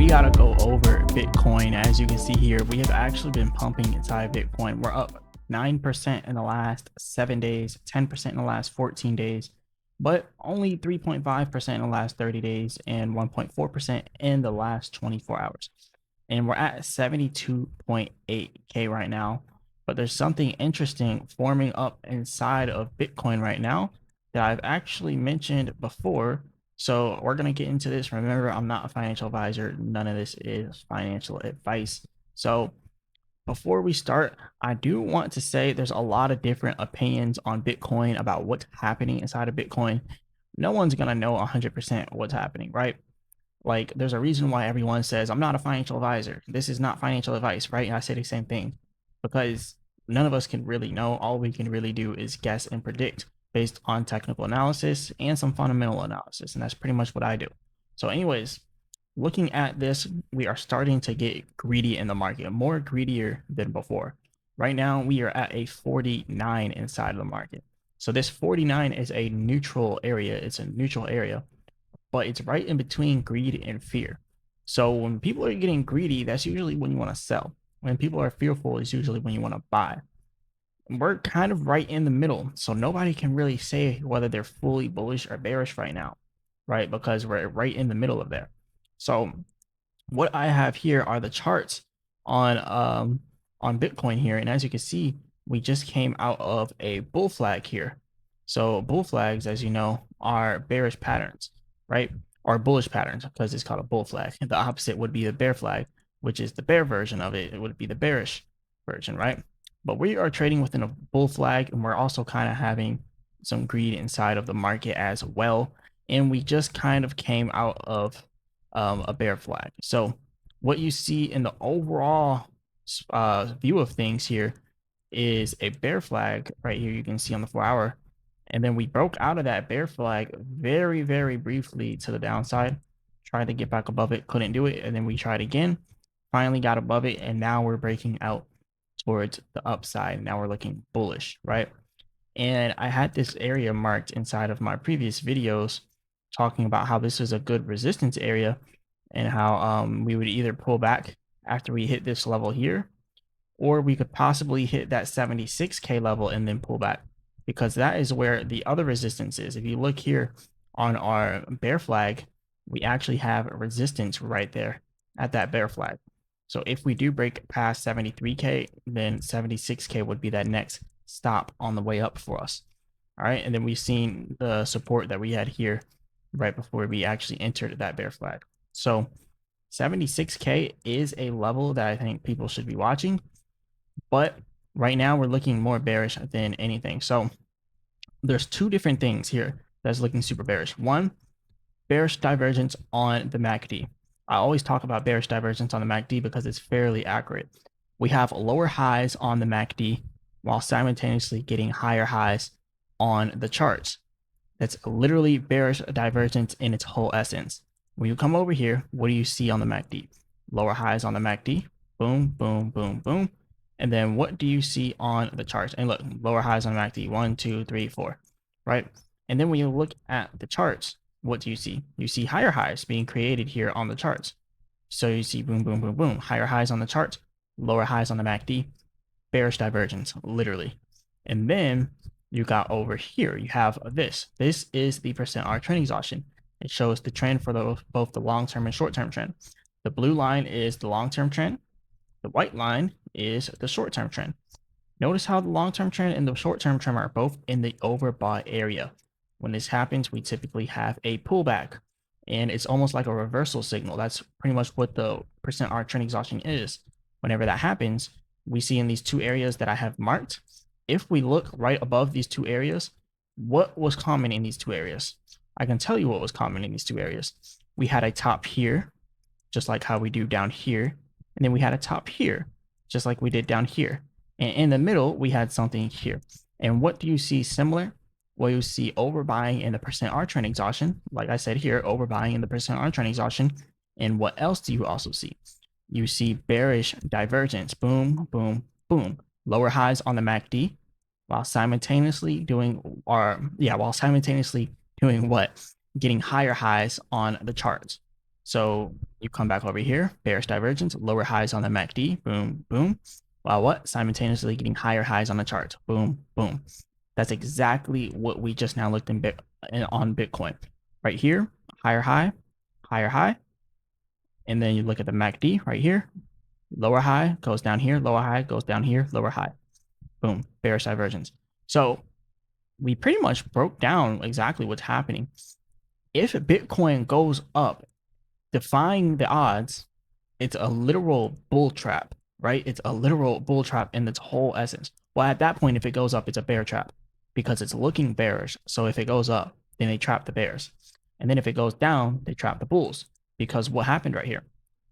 gotta go over Bitcoin. As you can see here, we have actually been pumping inside Bitcoin. We're up 9% in the last 7 days, 10% in the last 14 days, but only 3.5% in the last 30 days and 1.4% in the last 24 hours. And we're at 72.8K right now. But there's something interesting forming up inside of Bitcoin right now that I've actually mentioned before. So we're going to get into this. Remember, I'm not a financial advisor. None of this is financial advice. So before we start, I do want to say there's a lot of different opinions on Bitcoin about what's happening inside of Bitcoin. No one's going to know 100% what's happening, right? Like, there's a reason why everyone says, I'm not a financial advisor. This is not financial advice, right? And I say the same thing because none of us can really know. All we can really do is guess and predict based on technical analysis and some fundamental analysis. And that's pretty much what I do. So, anyways, looking at this, we are starting to get greedy in the market, more greedier than before. Right now, we are at a 49 inside of the market. So this 49 is a neutral area. It's a neutral area, but it's right in between greed and fear. So when people are getting greedy, that's usually when you want to sell. When people are fearful, it's usually when you want to buy. We're kind of right in the middle, so nobody can really say whether they're fully bullish or bearish right now, right? Because we're right in the middle of there. So what I have here are the charts on Bitcoin here, and as you can see, we just came out of a bull flag here. So bull flags, as you know, are bearish patterns, right? Or bullish patterns, because it's called a bull flag. The opposite would be the bear flag, which is the bear version of it. It would be the bearish version, right? But we are trading within a bull flag, and we're also kind of having some greed inside of the market as well. And we just kind of came out of a bear flag. So what you see in the overall view of things here is a bear flag right here. You can see on the 4-hour. And then we broke out of that bear flag very, very briefly to the downside. Tried to get back above it, couldn't do it. And then we tried again, finally got above it. And now we're breaking out towards the upside. Now we're looking bullish, right? And I had this area marked inside of my previous videos talking about how this is a good resistance area and how we would either pull back after we hit this level here, or we could possibly hit that 76K level and then pull back, because that is where the other resistance is. If you look here on our bear flag, we actually have a resistance right there at that bear flag. So if we do break past 73K, then 76K would be that next stop on the way up for us. All right. And then we've seen the support that we had here right before we actually entered that bear flag. So 76K is a level that I think people should be watching, but right now we're looking more bearish than anything. So there's two different things here that's looking super bearish. One, bearish divergence on the MACD. I always talk about bearish divergence on the MACD because it's fairly accurate. We have lower highs on the MACD while simultaneously getting higher highs on the charts. That's literally bearish divergence in its whole essence. When you come over here, what do you see on the MACD? Lower highs on the MACD, boom, boom, boom, boom. And then what do you see on the charts? And look, lower highs on the MACD, 1, 2, 3, 4, right? And then when you look at the charts, what do you see? You see higher highs being created here on the charts. So you see boom, boom, boom, boom, higher highs on the charts, lower highs on the MACD, bearish divergence, literally. And then you got over here, you have this. This is the %R trend exhaustion. It shows the trend for both the long-term and short-term trend. The blue line is the long-term trend. The white line is the short-term trend. Notice how the long-term trend and the short-term trend are both in the overbought area. When this happens, we typically have a pullback, and it's almost like a reversal signal. That's pretty much what the %R trend exhaustion is. Whenever that happens, we see in these two areas that I have marked. If we look right above these two areas, what was common in these two areas? I can tell you what was common in these two areas. We had a top here, just like how we do down here. And then we had a top here, just like we did down here. And in the middle, we had something here. And what do you see similar? Well, you see overbuying in the %R trend exhaustion. Like I said here, overbuying in the %R trend exhaustion. And what else do you also see? You see bearish divergence, boom, boom, boom. Lower highs on the MACD, while simultaneously doing what? Getting higher highs on the charts. So you come back over here, bearish divergence, lower highs on the MACD, boom, boom. While what? Simultaneously getting higher highs on the chart, boom, boom. That's exactly what we just now looked on Bitcoin. Right here, higher high, and then you look at the MACD right here, lower high goes down here, lower high goes down here, lower high, boom, bearish divergence. So we pretty much broke down exactly what's happening. If Bitcoin goes up, defying the odds, it's a literal bull trap, right? It's a literal bull trap in its whole essence. Well, at that point, if it goes up, it's a bear trap because it's looking bearish. So if it goes up, then they trap the bears. And then if it goes down, they trap the bulls. Because what happened right here?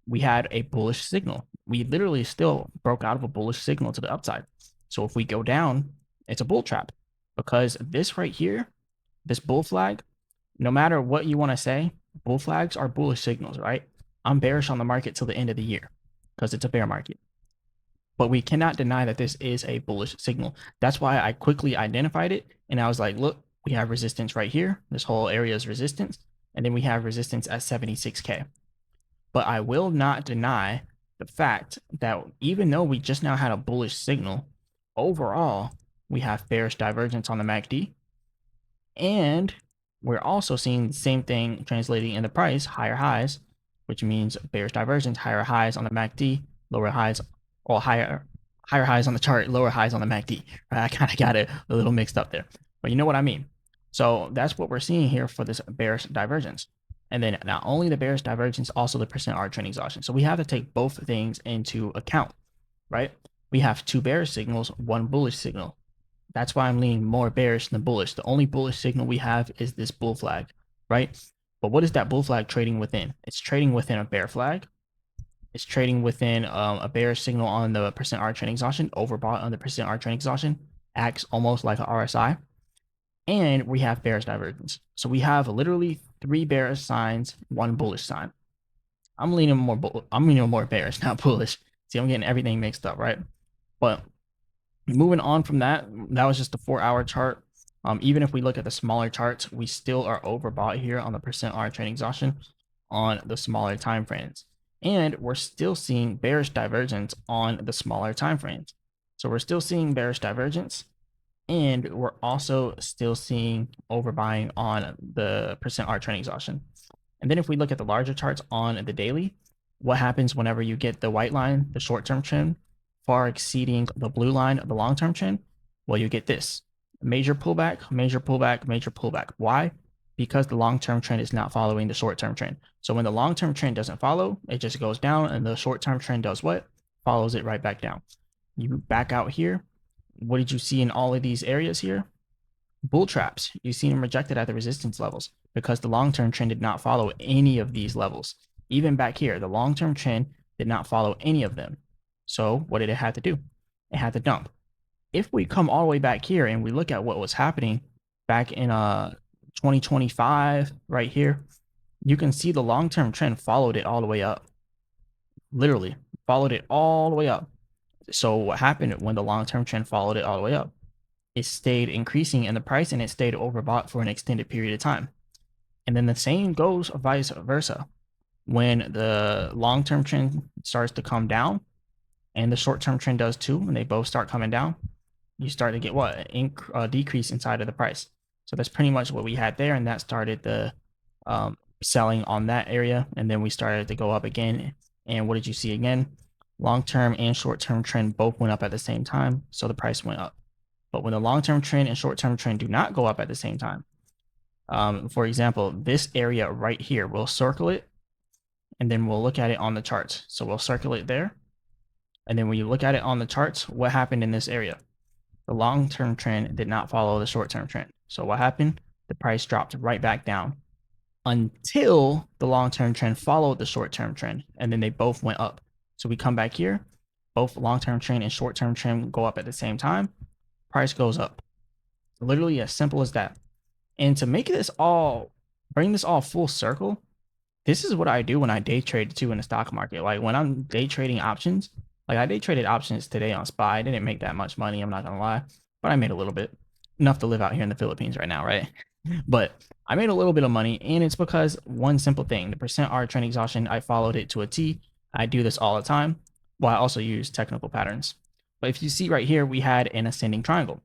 We had a bullish signal. We literally still broke out of a bullish signal to the upside. So if we go down, it's a bull trap because this right here, this bull flag, no matter what you want to say, bull flags are bullish signals, right? I'm bearish on the market till the end of the year because it's a bear market. But we cannot deny that this is a bullish signal. That's why I quickly identified it. And I was like, look, we have resistance right here. This whole area is resistance. And then we have resistance at 76K. But I will not deny the fact that even though we just now had a bullish signal, overall, we have bearish divergence on the MACD. And we're also seeing the same thing translating in the price, higher highs, which means bearish divergence, higher highs on the MACD, lower highs, or higher highs on the chart, lower highs on the MACD. Right? I kind of got it a little mixed up there, but you know what I mean. So that's what we're seeing here for this bearish divergence. And then not only the bearish divergence, also the percent R trend exhaustion. So we have to take both things into account, right? We have two bearish signals, one bullish signal. That's why I'm leaning more bearish than bullish. The only bullish signal we have is this bull flag, right? But what is that bull flag trading within? It's trading within a bear flag. It's trading within a bearish signal on the percent R trend exhaustion, overbought on the percent R trend exhaustion, acts almost like an RSI. And we have bearish divergence. So we have literally 3 bearish signs, 1 bullish sign. I'm leaning more bearish, not bullish. See, I'm getting everything mixed up, right? But moving on from that, that was just a 4-hour chart. Even if we look at the smaller charts, we still are overbought here on the percent R trend exhaustion on the smaller time frames. And we're still seeing bearish divergence on the smaller time frames. So we're still seeing bearish divergence, and we're also still seeing overbuying on the percent R trend exhaustion. And then if we look at the larger charts on the daily, what happens whenever you get the white line, the short-term trend, far exceeding the blue line of the long-term trend? Well, you get this major pullback, major pullback, major pullback. Why? Because the long-term trend is not following the short-term trend. So when the long-term trend doesn't follow, it just goes down, and the short-term trend does what? Follows it right back down. You back out here. What did you see in all of these areas here? Bull traps. You see them rejected at the resistance levels because the long-term trend did not follow any of these levels. Even back here, the long-term trend did not follow any of them. So what did it have to do? It had to dump. If we come all the way back here and we look at what was happening back in 2025 right here, you can see the long-term trend followed it all the way up. Literally followed it all the way up. So what happened when the long-term trend followed it all the way up? It stayed increasing in the price and it stayed overbought for an extended period of time. And then the same goes vice versa. When the long-term trend starts to come down and the short-term trend does too, and they both start coming down, you start to get what? A decrease inside of the price. So that's pretty much what we had there, and that started the selling on that area. And then we started to go up again. And what did you see again? Long-term and short-term trend both went up at the same time, so the price went up. But when the long-term trend and short-term trend do not go up at the same time, for example, this area right here, we'll circle it, and then we'll look at it on the charts. So we'll circle it there, and then when you look at it on the charts, what happened in this area? The long-term trend did not follow the short-term trend. So what happened? The price dropped right back down until the long-term trend followed the short-term trend, and then they both went up. So we come back here, both long-term trend and short-term trend go up at the same time, price goes up. Literally as simple as that. And to make this all, bring this all full circle, this is what I do when I day trade too in the stock market. Like when I'm day trading options, like I day traded options today on SPY. I didn't make that much money, I'm not gonna lie, but I made a little bit, enough to live out here in the Philippines right now, right? But I made a little bit of money, and it's because one simple thing, the percent R trend exhaustion, I followed it to a T. I do this all the time. Well, I also use technical patterns. But if you see right here, we had an ascending triangle.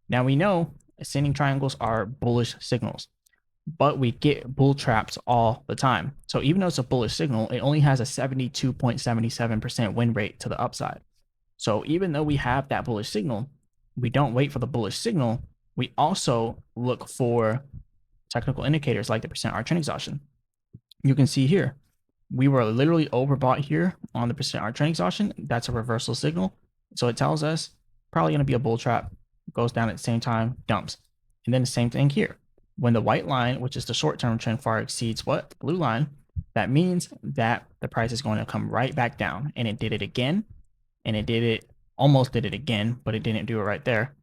Now we know ascending triangles are bullish signals, but we get bull traps all the time. So even though it's a bullish signal, it only has a 72.77% win rate to the upside. So even though we have that bullish signal, we don't wait for the bullish signal. We also look for technical indicators like the percent R trend exhaustion. You can see here, we were literally overbought here on the percent R trend exhaustion. That's a reversal signal. So it tells us probably going to be a bull trap, goes down at the same time, dumps. And then the same thing here. When the white line, which is the short-term trend, far exceeds what? The blue line, that means that the price is going to come right back down. And it did it again. And it did it, almost did it again, but it didn't do it right there.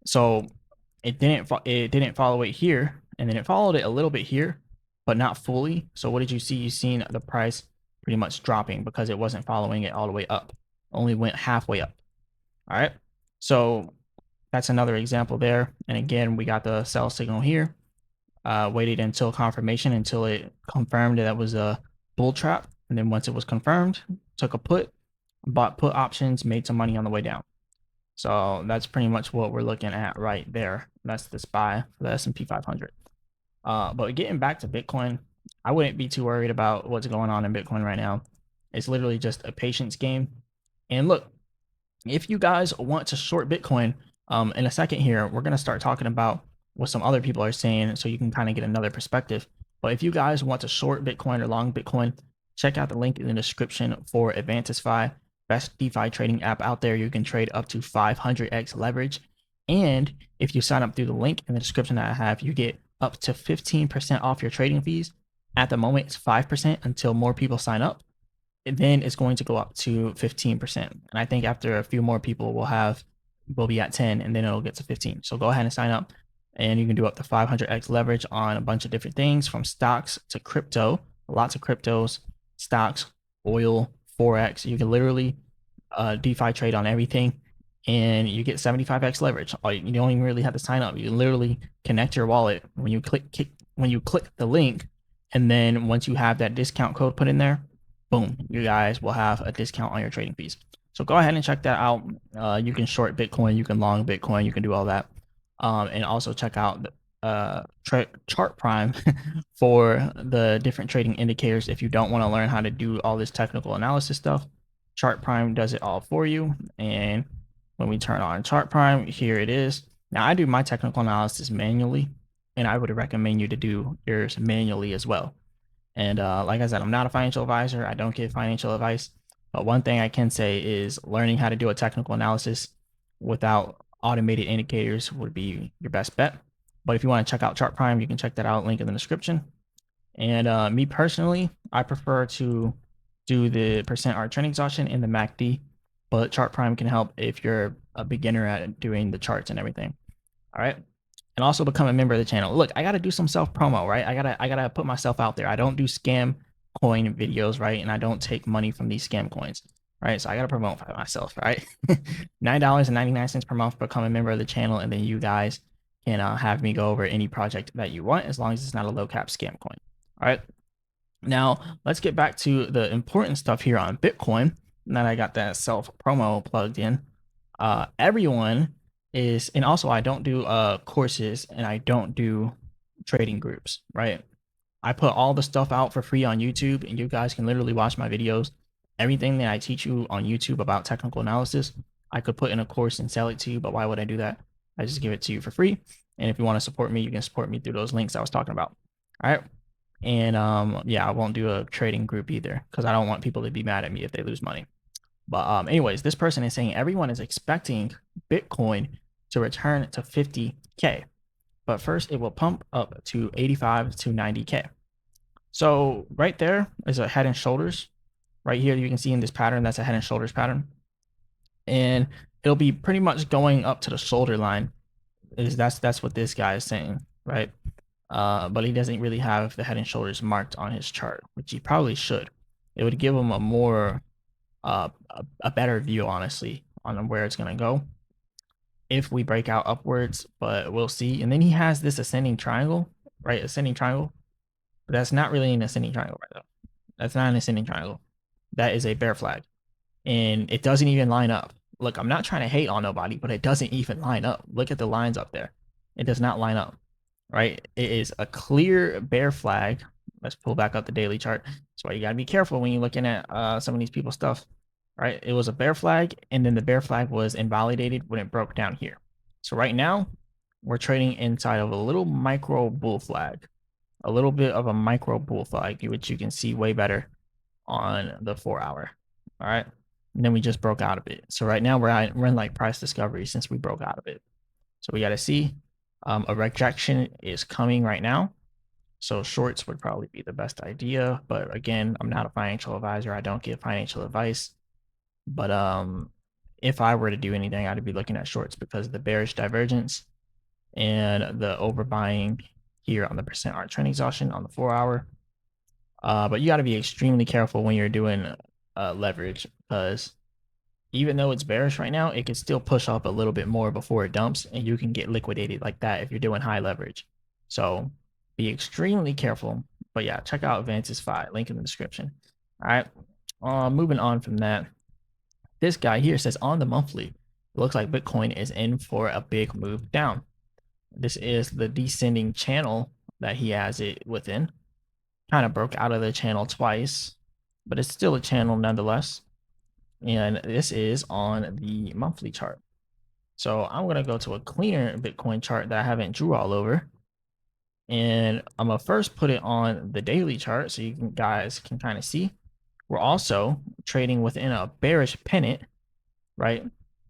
So it didn't follow it here. And then it followed it a little bit here, but not fully. So what did you see? You seen the price pretty much dropping because it wasn't following it all the way up. Only went halfway up. All right. So that's another example there. And again, we got the sell signal here. Waited until confirmation, until it confirmed that was a bull trap. And then once it was confirmed, took a put, bought put options, made some money on the way down. So that's pretty much what we're looking at right there. That's the SPY for the S&P 500. But getting back to Bitcoin, I wouldn't be too worried about what's going on in Bitcoin right now. It's literally just a patience game. And look, if you guys want to short Bitcoin, in a second here, we're going to start talking about what some other people are saying so you can kind of get another perspective. But if you guys want to short Bitcoin or long Bitcoin, check out the link in the description for AdvantisFi, best DeFi trading app out there. You can trade up to 500x leverage. And if you sign up through the link in the description that I have, you get up to 15% off your trading fees. At the moment, it's 5% until more people sign up. And then it's going to go up to 15%. And I think after a few more people, we'll be at 10, and then it'll get to 15. So go ahead and sign up, and you can do up to 500x leverage on a bunch of different things, from stocks to crypto, lots of cryptos, stocks, oil, Forex. You can literally DeFi trade on everything, and you get 75x leverage. You don't even really have to sign up. You literally connect your wallet when you click the link, and then once you have that discount code put in there, boom, you guys will have a discount on your trading fees. So go ahead and check that out. You can short Bitcoin, you can long Bitcoin, you can do all that. And also check out Chart Prime for the different trading indicators. If you don't want to learn how to do all this technical analysis stuff, Chart Prime does it all for you. And when we turn on Chart Prime, here it is. Now I do my technical analysis manually, and I would recommend you to do yours manually as well. And like I said, I'm not a financial advisor. I don't give financial advice. But one thing I can say is learning how to do a technical analysis without automated indicators would be your best bet. But if you want to check out Chart Prime, you can check that out, link in the description. And me personally, I prefer to do the percent R trend exhaustion in the MACD, but Chart Prime can help if you're a beginner at doing the charts and everything. All right. And also become a member of the channel. Look, I got to do some self promo, right? I gotta put myself out there. I don't do scam coin videos, right? And I don't take money from these scam coins, right? So I got to promote for myself, right? $9.99 per month, become a member of the channel. And then you guys can have me go over any project that you want, as long as it's not a low cap scam coin. All right. Now let's get back to the important stuff here on Bitcoin. Now that I got that self promo plugged in, everyone is, and also I don't do courses, and I don't do trading groups, right? I put all the stuff out for free on YouTube, and you guys can literally watch my videos. Everything that I teach you on YouTube about technical analysis, I could put in a course and sell it to you, but why would I do that? I just give it to you for free. And if you want to support me, you can support me through those links I was talking about. All right. And yeah, I won't do a trading group either, because I don't want people to be mad at me if they lose money. But anyways, this person is saying everyone is expecting Bitcoin to return to 50K. But first, it will pump up to 85 to 90K. So right there is a head and shoulders. Right here, you can see in this pattern, that's a head and shoulders pattern. And it'll be pretty much going up to the shoulder line. That's what this guy is saying, right? But he doesn't really have the head and shoulders marked on his chart, which he probably should. It would give him a more, a better view, honestly, on where it's going to go if we break out upwards, but we'll see. And then he has this ascending triangle right? Ascending triangle. But that's not really an ascending triangle right now. That's not an ascending triangle. That is a bear flag. And it doesn't even line up. Look, I'm not trying to hate on nobody, but it doesn't even line up. Look at the lines up there. It does not line up, right? It is a clear bear flag. Let's pull back up the daily chart. That's why you got to be careful when you're looking at some of these people's stuff, right? It was a bear flag, and then the bear flag was invalidated when it broke down here. So right now, we're trading inside of a little micro bull flag, a little bit of a micro bull flag, which you can see way better on the 4-hour. All right. And then we just broke out of it. So right now we're in like price discovery since we broke out of it. So we got to see a rejection is coming right now. So shorts would probably be the best idea. But again, I'm not a financial advisor. I don't give financial advice. But if I were to do anything, I'd be looking at shorts because of the bearish divergence and the overbuying here on the percent art trend exhaustion on the 4-hour. But you got to be extremely careful when you're doing leverage because even though it's bearish right now, it can still push up a little bit more before it dumps, and you can get liquidated like that if you're doing high leverage. So be extremely careful. But yeah, check out VantageSci, link in the description. All right, moving on from that. This guy here says on the monthly, it looks like Bitcoin is in for a big move down. This is the descending channel that he has it within. Kind of broke out of the channel twice, but it's still a channel nonetheless. And this is on the monthly chart. So I'm going to go to a cleaner Bitcoin chart that I haven't drew all over. And I'm going to first put it on the daily chart so you guys can kind of see. We're also trading within a bearish pennant, right?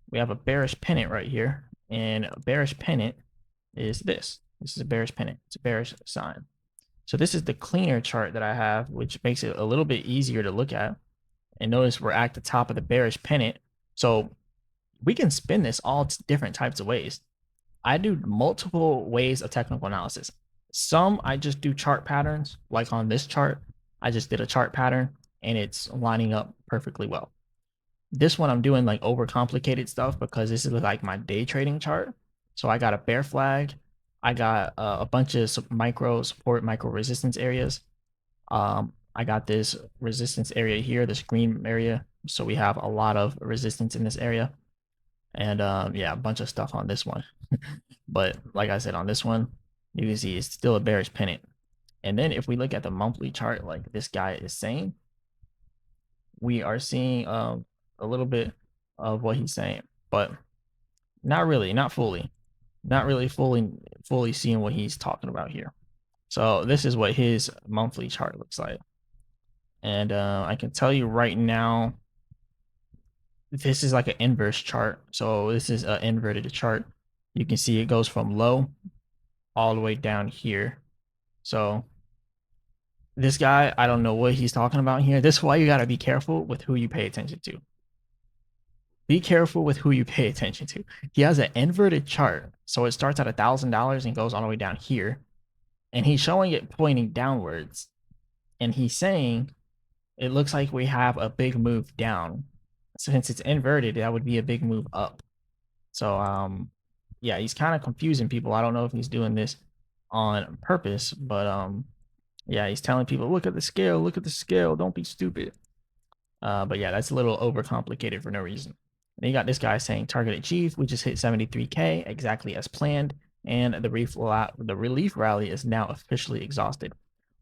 We have a bearish pennant right here. And a bearish pennant is this. This is a bearish pennant. It's a bearish sign. So this is the cleaner chart that I have, which makes it a little bit easier to look at. And notice we're at the top of the bearish pennant. So we can spin this all different types of ways. I do multiple ways of technical analysis. Some I just do chart patterns, like on this chart, I just did a chart pattern and it's lining up perfectly well. This one I'm doing like overcomplicated stuff because this is like my day trading chart. So I got a bear flag. I got a bunch of micro support, micro resistance areas. I got this resistance area here, this green area. So we have a lot of resistance in this area. And yeah, a bunch of stuff on this one. But like I said, on this one, you can see it's still a bearish pennant. And then if we look at the monthly chart, like this guy is saying, we are seeing a little bit of what he's saying, but not really, not fully, not really fully seeing what he's talking about here. So this is what his monthly chart looks like. And I can tell you right now, this is like an inverse chart. So this is an inverted chart. You can see it goes from low all the way down here. So this guy, I don't know what he's talking about here. This is why you got to be careful with who you pay attention to. Be careful with who you pay attention to. He has an inverted chart. So it starts at $1,000 and goes all the way down here. And he's showing it pointing downwards. And he's saying it looks like we have a big move down. Since it's inverted, that would be a big move up. So yeah, he's kind of confusing people. I don't know if he's doing this on purpose, but yeah, he's telling people, look at the scale, don't be stupid. But yeah, that's a little overcomplicated for no reason. Then you got this guy saying target achieved. We just hit 73K exactly as planned, and the relief rally is now officially exhausted.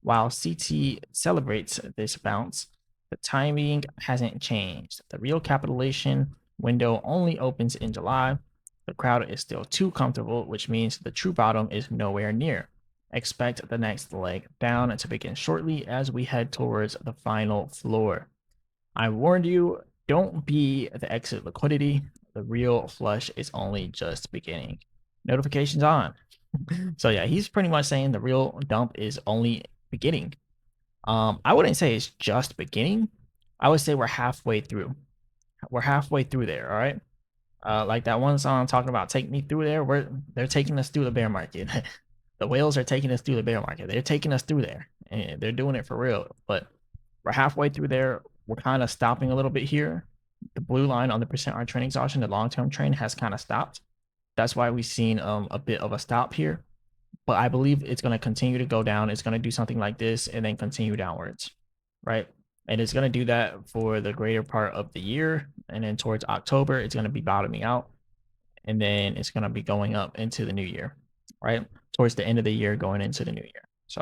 While CT celebrates this bounce, the timing hasn't changed. The real capitulation window only opens in July. The crowd is still too comfortable, which means the true bottom is nowhere near. Expect the next leg down to begin shortly as we head towards the final floor. I warned you, don't be the exit liquidity. The real flush is only just beginning. Notifications on. So yeah, he's pretty much saying the real dump is only beginning. I wouldn't say it's just beginning. I would say we're halfway through. We're halfway through there, all right? Like that one song talking about take me through there, they're taking us through the bear market. The whales are taking us through the bear market. They're taking us through there, and they're doing it for real. But we're halfway through there. We're kind of stopping a little bit here. The blue line on the percent art trend exhaustion, the long-term trend has kind of stopped. That's why we've seen a bit of a stop here. but I believe it's going to continue to go down. It's going to do something like this and then continue downwards, right? And it's going to do that for the greater part of the year. And then towards October, it's going to be bottoming out. And then it's going to be going up into the new year, right? Towards the end of the year, going into the new year. So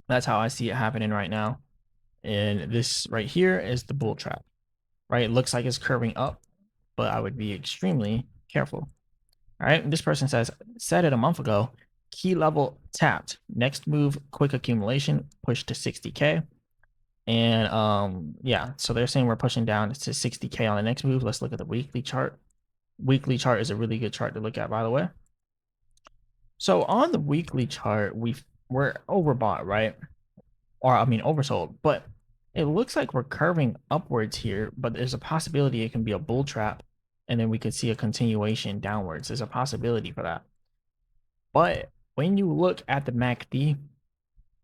that's how I see it happening right now. And this right here is the bull trap, right? It looks like it's curving up, but I would be extremely careful. All right. This person said it a month ago. Key level tapped. Next move, quick accumulation, push to 60K. And yeah, so they're saying we're pushing down to 60K on the next move. Let's look at the weekly chart. Weekly chart is a really good chart to look at, by the way. So on the weekly chart, we're overbought, right? Or I mean oversold, but it looks like we're curving upwards here, but there's a possibility it can be a bull trap, and then we could see a continuation downwards. There's a possibility for that. But when you look at the MACD,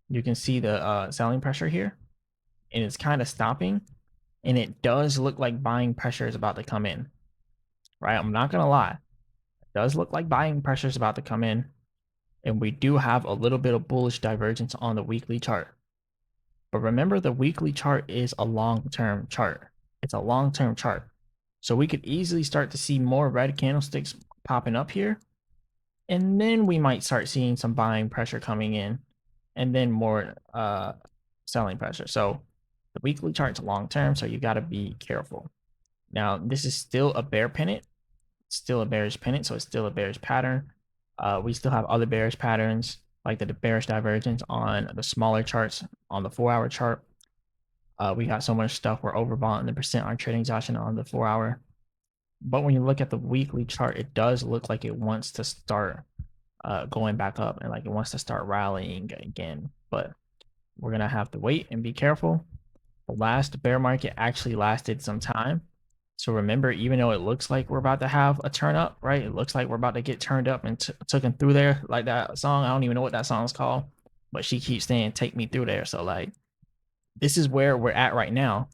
you can see the selling pressure here, and it's kind of stopping, and it does look like buying pressure is about to come in, right? I'm not gonna lie, it does look like buying pressure is about to come in, and we do have a little bit of bullish divergence on the weekly chart. But remember, the weekly chart is a long-term chart. It's a long-term chart. So we could easily start to see more red candlesticks popping up here. And then we might start seeing some buying pressure coming in and then more selling pressure. So the weekly chart's long-term, so you got to be careful. Now, this is still a bear pennant. It's still a bearish pennant, so it's still a bearish pattern. We still have other bearish patterns like the bearish divergence on the smaller charts on the 4-hour chart. We got so much stuff. We're overbought in the percent on trading session on the 4-hour. But when you look at the weekly chart, it does look like it wants to start going back up and like it wants to start rallying again. But we're going to have to wait and be careful. The last bear market actually lasted some time. So remember, even though it looks like we're about to have a turn up, right? It looks like we're about to get turned up and taken through there, like that song. I don't even know what that song's called, but she keeps saying, "Take me through there." So like, this is where we're at right now,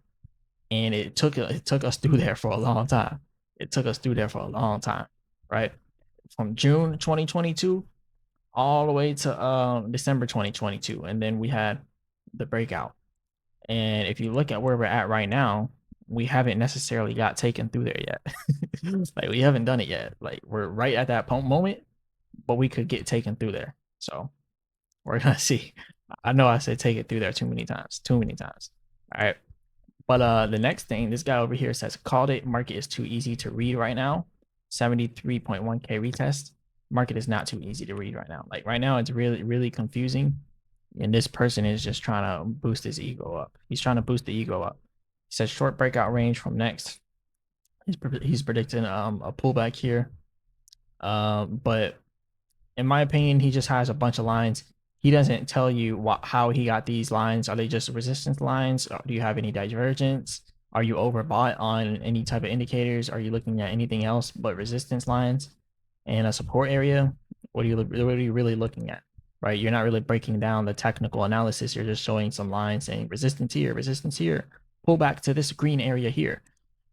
and it took us through there for a long time. It took us through there for a long time, right? From June 2022 all the way to December 2022, and then we had the breakout. And if you look at where we're at right now, we haven't necessarily got taken through there yet. Like we haven't done it yet. Like we're right at that moment, but we could get taken through there. So we're gonna see. I know I said take it through there too many times. Too many times. All right. But the next thing, this guy over here says called it. Market is too easy to read right now. 73.1K retest. Market is not too easy to read right now. Like right now, it's really, really confusing. And this person is just trying to boost his ego up. He's trying to boost the ego up. He says short breakout range from next. He's predicting a pullback here. But in my opinion, he just has a bunch of lines. He doesn't tell you how he got these lines. Are they just resistance lines? Or do you have any divergence? Are you overbought on any type of indicators? Are you looking at anything else but resistance lines and a support area? What are you really looking at? Right? You're not really breaking down the technical analysis. You're just showing some lines saying resistance here, pull back to this green area here.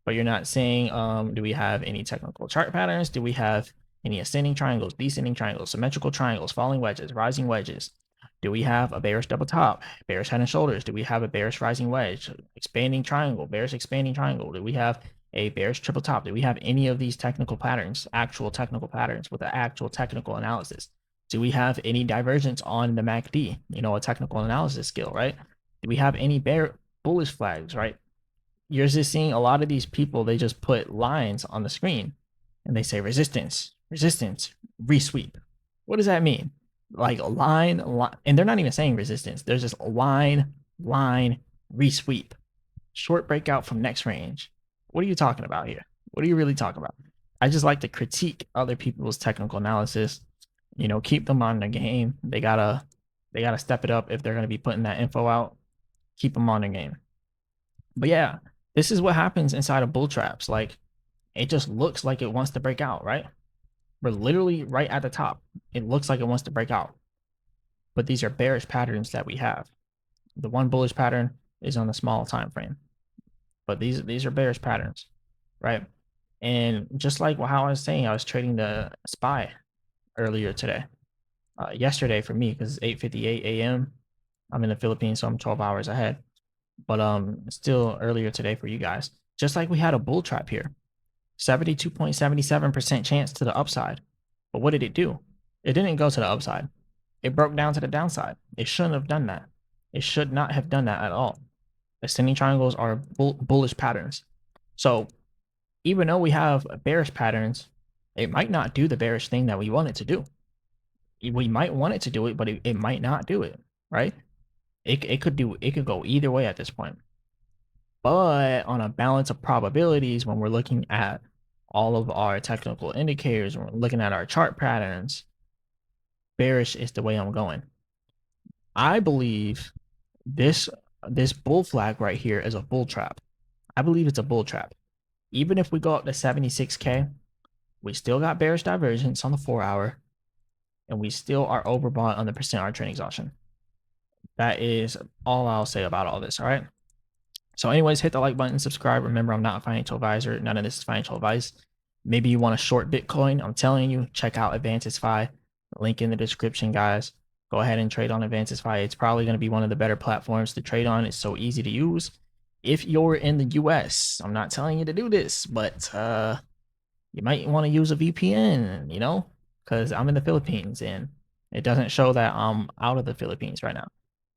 But you're not saying, do we have any technical chart patterns? Do we have any ascending triangles, descending triangles, symmetrical triangles, falling wedges, rising wedges? Do we have a bearish double top, bearish head and shoulders? Do we have a bearish rising wedge, expanding triangle, bearish expanding triangle? Do we have a bearish triple top? Do we have any of these technical patterns, actual technical patterns with an actual technical analysis? Do we have any divergence on the MACD, a technical analysis skill, right? Do we have any bullish flags, right? You're just seeing a lot of these people, they just put lines on the screen and they say resistance, resweep. What does that mean? Like line, and they're not even saying resistance. There's just line, resweep, short breakout from next range. What are you talking about here? What are you really talking about? I just like to critique other people's technical analysis. Keep them on the game. They gotta step it up if they're gonna be putting that info out. Keep them on the game. But yeah, this is what happens inside of bull traps. Like it just looks like it wants to break out, right? We're literally right at the top. It looks like it wants to break out. But these are bearish patterns that we have. The one bullish pattern is on the small time frame. But these are bearish patterns, right? And just like how I was saying, I was trading the SPY earlier today. yesterday for me because it's 8:58 a.m. I'm in the Philippines, so I'm 12 hours ahead. But still earlier today for you guys. Just like we had a bull trap here, 72.77% chance to the upside. But what did it do? It didn't go to the upside. It broke down to the downside. It shouldn't have done that. It should not have done that at all. Ascending triangles are bullish patterns. So even though we have bearish patterns, it might not do the bearish thing that we want it to do. We might want it to do it, but it might not do it, right? It could go either way at this point. But on a balance of probabilities, when we're looking at all of our technical indicators, when we're looking at our chart patterns, bearish is the way I'm going. I believe this bull flag right here is a bull trap. I believe it's a bull trap. Even if we go up to 76K, we still got bearish divergence on the 4-hour, and we still are overbought on the percent R trend exhaustion. That is all I'll say about all this, all right? So anyways, hit the like button, subscribe. Remember, I'm not a financial advisor. None of this is financial advice. Maybe you want to short Bitcoin. I'm telling you, check out AdvantisFi. Link in the description, guys. Go ahead and trade on AdvantisFi. It's probably going to be one of the better platforms to trade on. It's so easy to use. If you're in the US, I'm not telling you to do this, but you might want to use a VPN, you know, because I'm in the Philippines and it doesn't show that I'm out of the Philippines right now.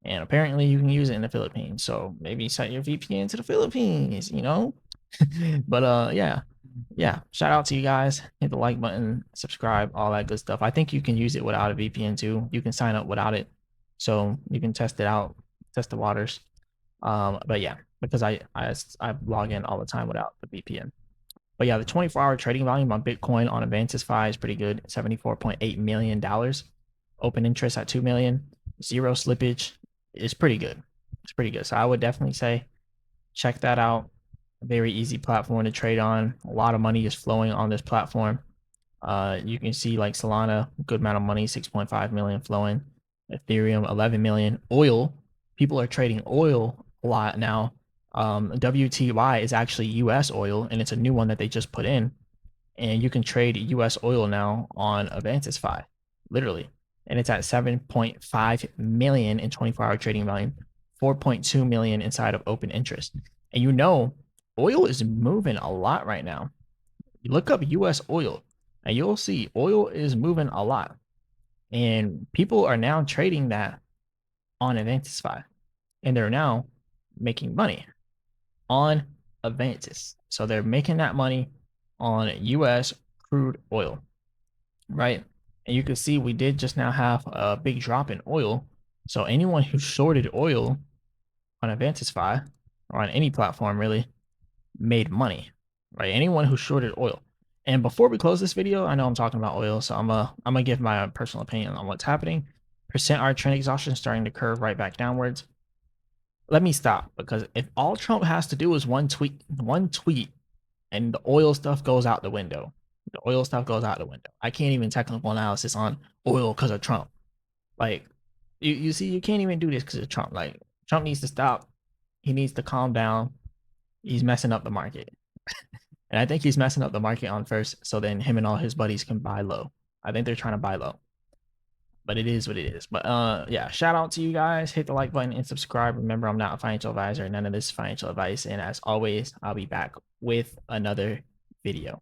And apparently you can use it in the Philippines. So maybe set your VPN to the Philippines, you know? But yeah. Shout out to you guys. Hit the like button, subscribe, all that good stuff. I think you can use it without a VPN too. You can sign up without it. So you can test it out, test the waters. But yeah, because I log in all the time without the VPN. But yeah, the 24-hour trading volume on Bitcoin on AdvantisFi is pretty good. $74.8 million. Open interest at 2 million. Zero slippage is pretty good. It's pretty good. So I would definitely say check that out. Very easy platform to trade on. A lot of money is flowing on this platform. You can see like Solana, good amount of money, 6.5 million flowing. Ethereum, 11 million. Oil, people are trading oil a lot now. WTY is actually US oil, and it's a new one that they just put in. And you can trade US oil now on AdvantisFi, literally. And it's at 7.5 million in 24-hour trading volume, 4.2 million inside of open interest. And you know, oil is moving a lot right now. You look up US oil and you'll see oil is moving a lot. And people are now trading that on AdvantisFi. And they're now making money on Avantis. So they're making that money on US crude oil, right? And you can see we did just now have a big drop in oil. So anyone who shorted oil on AdvantisFi or on any platform really made money, right? Anyone who shorted oil. And before we close this video, I know I'm talking about oil, so I'm gonna give my personal opinion on what's happening. Percent R trend exhaustion starting to curve right back downwards. Let me stop, because if all Trump has to do is one tweet, and the oil stuff goes out the window. The oil stuff goes out the window. I can't even technical analysis on oil because of Trump. Like, you see, you can't even do this because of Trump. Like, Trump needs to stop. He needs to calm down. He's messing up the market. And I think he's messing up the market on first, so then him and all his buddies can buy low. I think they're trying to buy low. But it is what it is. But yeah, shout out to you guys. Hit the like button and subscribe. Remember, I'm not a financial advisor. None of this is financial advice. And as always, I'll be back with another video.